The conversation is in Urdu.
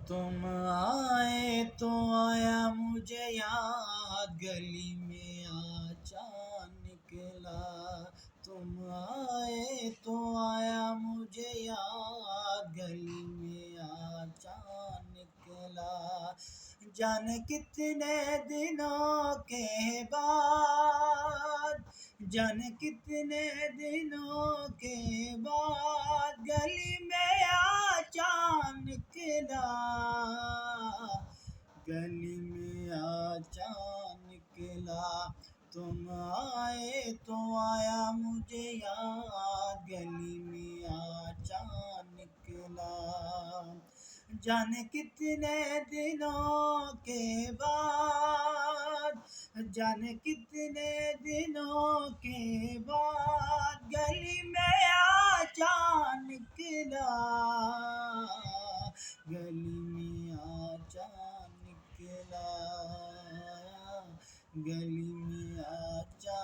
تم آئے تو آیا مجھے یاد، گلی میں آچا نکلا۔ تم آئے تو آیا مجھے یاد، گلی میں آچا نکلا۔ جانے کتنے دنوں کے بعد، جانے کتنے دنوں کے بعد گلی میں آچا نکلا، گلی میں آچا نکلا۔ تم آئے تو آیا مجھے یاد، گلی میں آچا نکلا۔ جانے کتنے دنوں کے بعد، جانے کتنے دنوں کے بعد گلی میں آچا نکلا، گلی میں آچا نکلا، گلی میں آچا